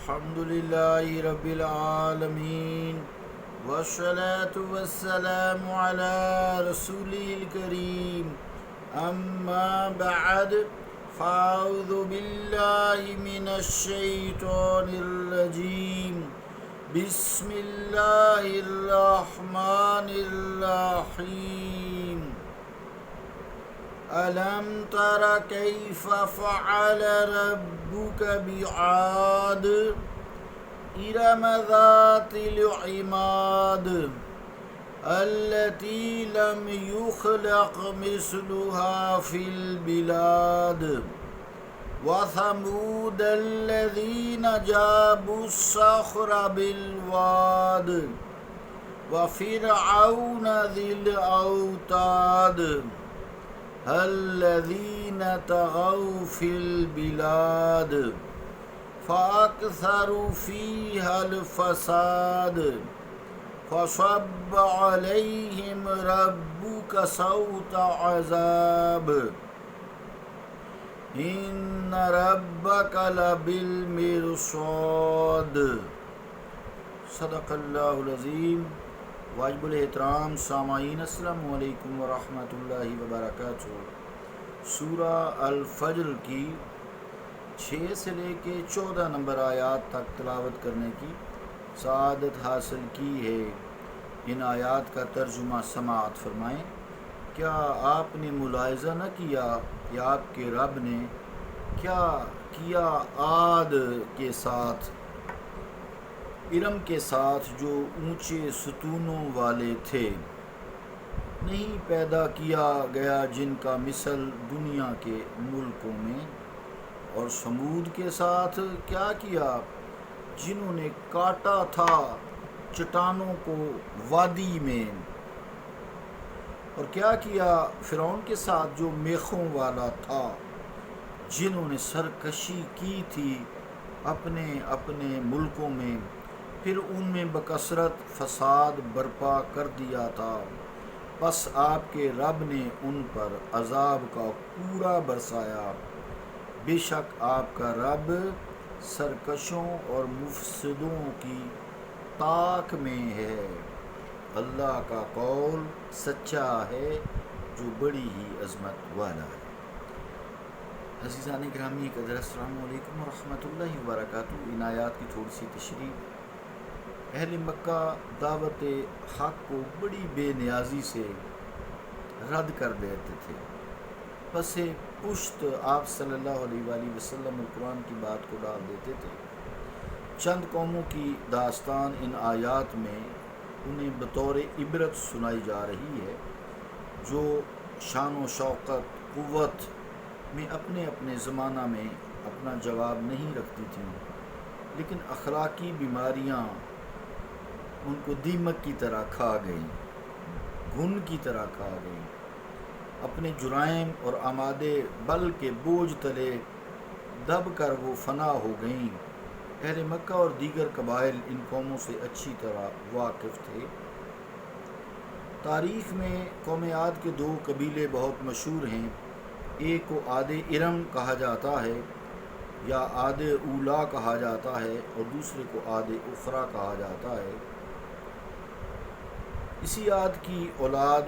الحمد لله رب العالمين والصلاة والسلام على رسوله الكريم أما بعد فأعوذ بالله من الشيطان الرجيم بسم الله الرحمن الرحيم ألم تر كيف فعل ربك بعاد إرم ذات العماد التي لم يخلق مثلها في البلاد وثمود الذين جابوا الصخر بالواد وفرعون ذي الأوتاد الذين طغوا في البلاد فأكثروا فيها الفساد فصب عليهم ربك صوت عذاب إن ربك لبالمرصاد صدق اللہ العظیم۔ واجب الاحترام سامعین، السلام علیکم ورحمۃ اللہ وبرکاتہ۔ سورہ الفجر کی 6 سے لے کے 14 نمبر آیات تک تلاوت کرنے کی سعادت حاصل کی ہے۔ ان آیات کا ترجمہ سماعت فرمائیں۔ کیا آپ نے ملاحظہ نہ کیا کہ آپ کے رب نے کیا کیا عاد کے ساتھ، ارم کے ساتھ جو اونچے ستونوں والے تھے؟ نہیں پیدا کیا گیا جن کا مثل دنیا کے ملکوں میں۔ اور سمود کے ساتھ کیا کیا جنہوں نے کاٹا تھا چٹانوں کو وادی میں۔ اور کیا کیا فرعون کے ساتھ جو میخوں والا تھا، جنہوں نے سرکشی کی تھی اپنے اپنے ملکوں میں، پھر ان میں بکثرت فساد برپا کر دیا تھا۔ پس آپ کے رب نے ان پر عذاب کا پورا برسایا۔ بے شک آپ کا رب سرکشوں اور مفسدوں کی طاق میں ہے۔ اللہ کا قول سچا ہے جو بڑی ہی عظمت والا ہے۔ عزیزان گرامی قدر، السلام علیکم ورحمۃ اللہ وبرکاتہ۔ ان آیات کی تھوڑی سی تشریح۔ اہل مکہ دعوت حق کو بڑی بے نیازی سے رد کر دیتے تھے، پس پشت آپ صلی اللہ علیہ وآلہ وسلم قرآن کی بات کو ڈال دیتے تھے۔ چند قوموں کی داستان ان آیات میں انہیں بطور عبرت سنائی جا رہی ہے، جو شان و شوکت قوت میں اپنے اپنے زمانہ میں اپنا جواب نہیں رکھتی تھیں، لیکن اخلاقی بیماریاں ان کو دیمک کی طرح کھا گئیں، گھن کی طرح کھا گئیں۔ اپنے جرائم اور آمادے بل کے بوجھ تلے دب کر وہ فنا ہو گئیں۔ اہل مکہ اور دیگر قبائل ان قوموں سے اچھی طرح واقف تھے۔ تاریخ میں قوم عاد کے 2 قبیلے بہت مشہور ہیں۔ ایک کو عاد ارم کہا جاتا ہے یا عاد اولا کہا جاتا ہے، اور دوسرے کو عاد اخری کہا جاتا ہے۔ اسی عاد کی اولاد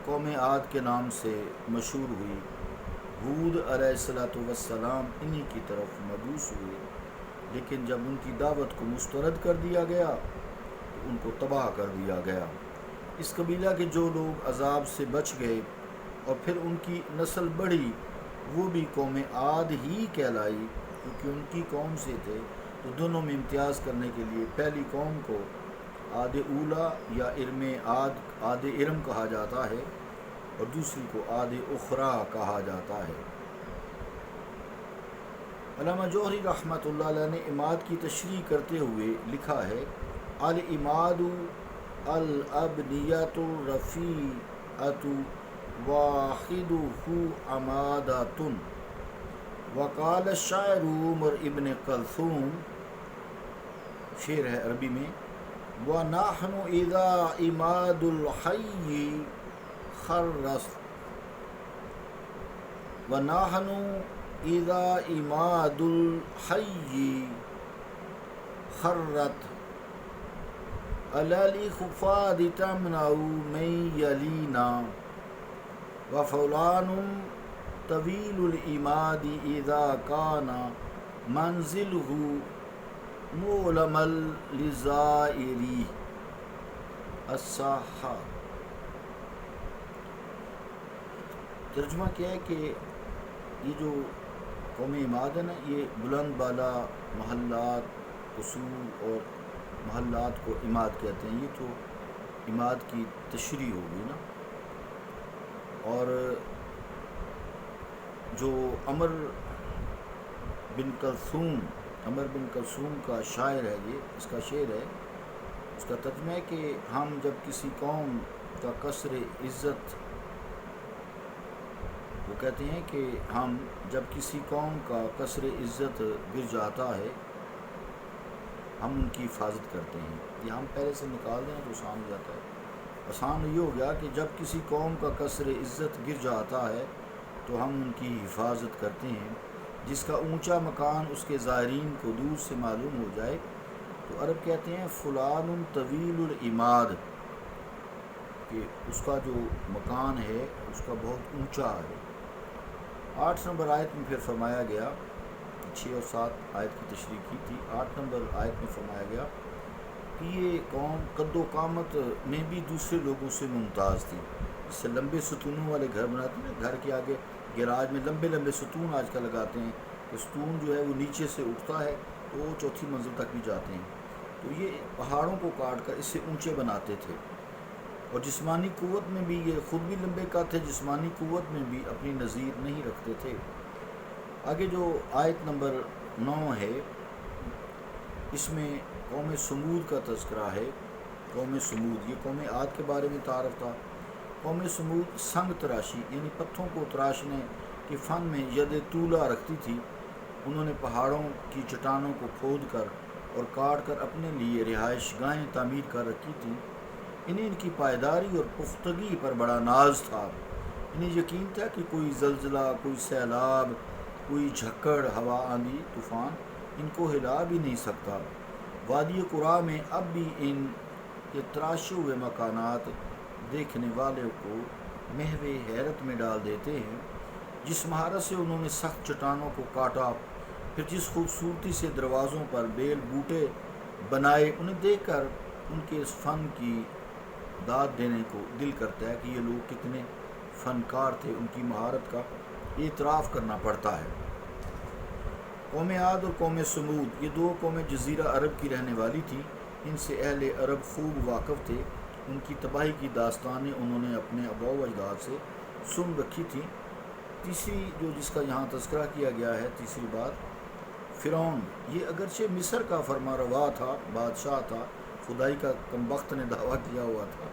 قوم عاد کے نام سے مشہور ہوئی۔ ہود علیہ السلام انہی کی طرف مبعوث ہوئے، لیکن جب ان کی دعوت کو مسترد کر دیا گیا تو ان کو تباہ کر دیا گیا۔ اس قبیلہ کے جو لوگ عذاب سے بچ گئے اور پھر ان کی نسل بڑھی، وہ بھی قوم عاد ہی کہلائی، کیونکہ ان کی قوم سے تھے۔ تو دونوں میں امتیاز کرنے کے لیے پہلی قوم کو عاد اولا یا عاد ارم کہا جاتا ہے، اور دوسری کو عاد اخری کہا جاتا ہے۔ علامہ جوہری رحمۃ اللہ علیہ نے عماد کی تشریح کرتے ہوئے لکھا ہے: العماد الابنیۃ الرفیعۃ واحدہ عمادۃ۔ وقال الشاعر عمر ابن کلثوم، شعر ہے عربی میں: وَنَحْنُ إِذَا عِمَادُ الْحَيِّ خَرَّسْ وَنَحْنُ إِذَا عِمَادُ الْحَيِّ خرت علی خفاد تمنع من یلینا وفلان طویل الاماد اذا کان منزلہ مولم لزائری الساحہ۔ ترجمہ کیا ہے کہ یہ جو قوم عماد ہے نا، یہ بلند بالا محلات، قصور اور محلات کو عماد کہتے ہیں۔ یہ تو عماد کی تشریح ہوگی نا۔ اور جو عمر بن کلثوم کا شاعر ہے، یہ اس کا شعر ہے، اس کا ترجمہ ہے کہ ہم جب کسی قوم کا کسر عزت، وہ کہتے ہیں کہ ہم جب کسی قوم کا کسر عزت گر جاتا ہے ہم ان کی حفاظت کرتے ہیں۔ یہ ہم پہلے سے نکال دیں تو آسان ہو جاتا ہے۔ آسان یہ ہو گیا کہ جب کسی قوم کا کسر عزت گر جاتا ہے تو ہم ان کی حفاظت کرتے ہیں۔ جس کا اونچا مکان اس کے زائرین کو دور سے معلوم ہو جائے تو عرب کہتے ہیں فلان طویل العماد، کہ اس کا جو مکان ہے اس کا بہت اونچا ہے۔ 8 نمبر آیت میں پھر فرمایا گیا، 6 اور 7 آیت کی تشریح کی تھی، 8 نمبر آیت میں فرمایا گیا کہ یہ قوم قد و قامت میں بھی دوسرے لوگوں سے ممتاز تھی۔ اس سے لمبے ستونوں والے گھر بناتے ہیں، گھر کے آگے گیراج میں لمبے لمبے ستون آج کل لگاتے ہیں، تو ستون جو ہے وہ نیچے سے اٹھتا ہے تو وہ 4تھی منزل تک بھی جاتے ہیں۔ تو یہ پہاڑوں کو کاٹ کر اس سے اونچے بناتے تھے، اور جسمانی قوت میں بھی یہ خود بھی لمبے کا تھے، جسمانی قوت میں بھی اپنی نظیر نہیں رکھتے تھے۔ آگے جو آیت نمبر 9 ہے، اس میں قوم سمود کا تذکرہ ہے۔ قوم سمود، یہ قوم عاد کے بارے میں تعارف تھا۔ قوم سمود سنگ تراشی یعنی پتھروں کو تراشنے کے فن میں ید طولہ رکھتی تھی۔ انہوں نے پہاڑوں کی چٹانوں کو کھود کر اور کاٹ کر اپنے لیے رہائش گاہیں تعمیر کر رکھی تھیں۔ انہیں ان کی پائیداری اور پختگی پر بڑا ناز تھا۔ انہیں یقین تھا کہ کوئی زلزلہ، کوئی سیلاب، کوئی جھکڑ، ہوا، آندھی، طوفان ان کو ہلا بھی نہیں سکتا۔ وادی قرا میں اب بھی ان کے تراشے ہوئے مکانات دیکھنے والے کو محو حیرت میں ڈال دیتے ہیں۔ جس مہارت سے انہوں نے سخت چٹانوں کو کاٹا، پھر جس خوبصورتی سے دروازوں پر بیل بوٹے بنائے، انہیں دیکھ کر ان کے اس فن کی داد دینے کو دل کرتا ہے کہ یہ لوگ کتنے فنکار تھے۔ ان کی مہارت کا اعتراف کرنا پڑتا ہے۔ قوم عاد اور قوم سمود، یہ 2 قومیں جزیرہ عرب کی رہنے والی تھیں۔ ان سے اہل عرب خوب واقف تھے۔ ان کی تباہی کی داستانیں انہوں نے اپنے آباء و اجداد سے سن رکھی تھیں۔ تیسری جو جس کا یہاں تذکرہ کیا گیا ہے، تیسری بات، فرعون، یہ اگرچہ مصر کا فرما روا تھا، بادشاہ تھا، خدائی کا کمبخت نے دعویٰ کیا ہوا تھا،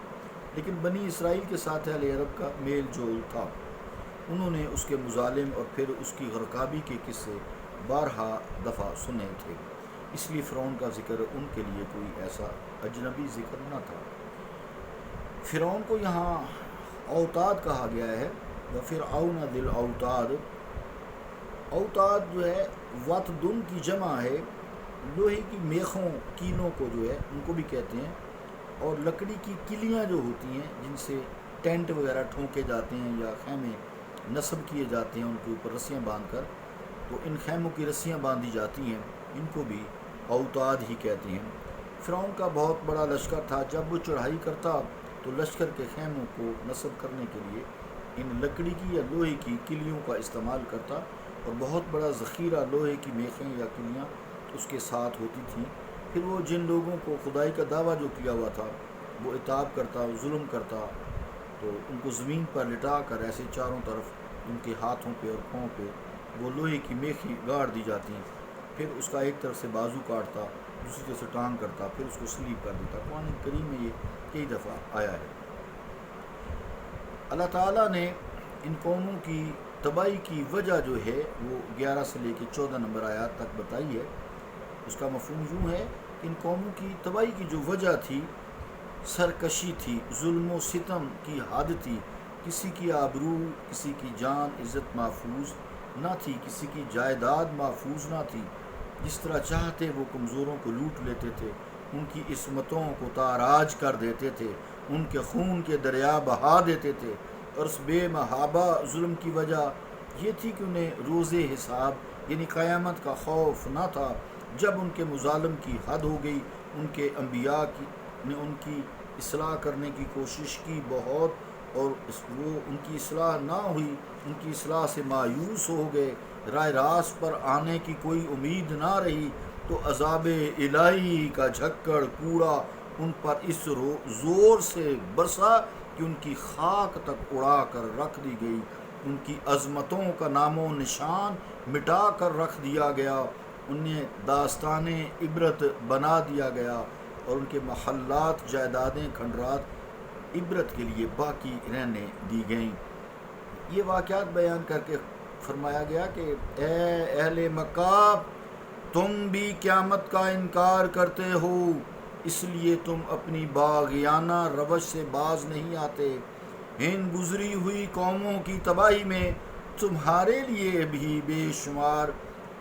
لیکن بنی اسرائیل کے ساتھ اہل عرب کا میل جول تھا۔ انہوں نے اس کے مظالم اور پھر اس کی غرقابی کے قصے بارہا دفعہ سنے تھے، اس لیے فرعون کا ذکر ان کے لیے کوئی ایسا اجنبی ذکر نہ تھا۔ فرعون کو یہاں اوتاد کہا گیا ہے، وفرعون ذی الاوتاد۔ اوتاد جو ہے وطدن کی جمع ہے، لوہے کی میخوں، کیلوں کو جو ہے ان کو بھی کہتے ہیں، اور لکڑی کی کلیاں جو ہوتی ہیں جن سے ٹینٹ وغیرہ ٹھونکے جاتے ہیں یا خیمے نصب کیے جاتے ہیں، ان کے اوپر رسیاں باندھ کر، تو ان خیموں کی رسیاں باندھی جاتی ہیں، ان کو بھی اوتاد ہی کہتے ہیں۔ فرعون کا بہت بڑا لشکر تھا، جب وہ چڑھائی کرتا تو لشکر کے خیموں کو نصب کرنے کے لیے ان لکڑی کی یا لوہے کی کلیوں کا استعمال کرتا، اور بہت بڑا ذخیرہ لوہے کی میخیں یا کلیاں اس کے ساتھ ہوتی تھیں۔ پھر وہ جن لوگوں کو خدائی کا دعویٰ جو کیا ہوا تھا وہ عتاب کرتا، ظلم کرتا، تو ان کو زمین پر لٹا کر ایسے چاروں طرف ان کے ہاتھوں پہ اور پاؤں پہ وہ لوہے کی میخیں گاڑ دی جاتی ہیں، پھر اس کا ایک طرف سے بازو کاٹتا، دوسری طرف سے ٹانگ کرتا، پھر اس کو سلیب کر دیتا۔ قرآن کریم میں یہ کئی دفعہ آیا ہے۔ اللہ تعالیٰ نے ان قوموں کی تباہی کی وجہ جو ہے وہ 11 سے لے کے 14 نمبر آیات تک بتائی ہے۔ اس کا مفہوم یوں ہے کہ ان قوموں کی تباہی کی جو وجہ تھی سرکشی تھی، ظلم و ستم کی حد تھی، کسی کی آبرو، کسی کی جان عزت محفوظ نہ تھی، کسی کی جائیداد محفوظ نہ تھی، جس طرح چاہتے وہ کمزوروں کو لوٹ لیتے تھے، ان کی عصمتوں کو تاراج کر دیتے تھے، ان کے خون کے دریا بہا دیتے تھے، اور اس بے محابہ ظلم کی وجہ یہ تھی کہ انہیں روز حساب یعنی قیامت کا خوف نہ تھا۔ جب ان کے مظالم کی حد ہو گئی، ان کے انبیاء نے ان کی اصلاح کرنے کی کوشش کی بہت، اور وہ ان کی اصلاح نہ ہوئی، ان کی اصلاح سے مایوس ہو گئے، راہ راست پر آنے کی کوئی امید نہ رہی، تو عذاب الہی کا جھکڑ کوڑا ان پر اس زور سے برسا کہ ان کی خاک تک اڑا کر رکھ دی گئی، ان کی عظمتوں کا نام و نشان مٹا کر رکھ دیا گیا، انہیں داستان عبرت بنا دیا گیا، اور ان کے محلات جائیدادیں کھنڈرات عبرت کے لیے باقی رہنے دی گئیں۔ یہ واقعات بیان کر کے فرمایا گیا کہ اے اہل مکہ، تم بھی قیامت کا انکار کرتے ہو، اس لیے تم اپنی باغیانہ روش سے باز نہیں آتے۔ ان گزری ہوئی قوموں کی تباہی میں تمہارے لیے بھی بے شمار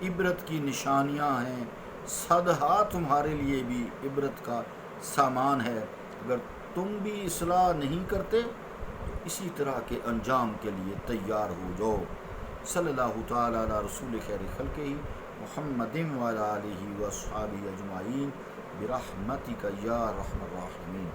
عبرت کی نشانیاں ہیں، صدہا تمہارے لیے بھی عبرت کا سامان ہے۔ اگر تم بھی اصلاح نہیں کرتے تو اسی طرح کے انجام کے لیے تیار ہو جاؤ۔ صلی اللہ تعالیٰ علی رسول خیر خلقہ محمد وعلی آلہ واصحابہ اجمعین برحمتک یا ارحم الراحمین۔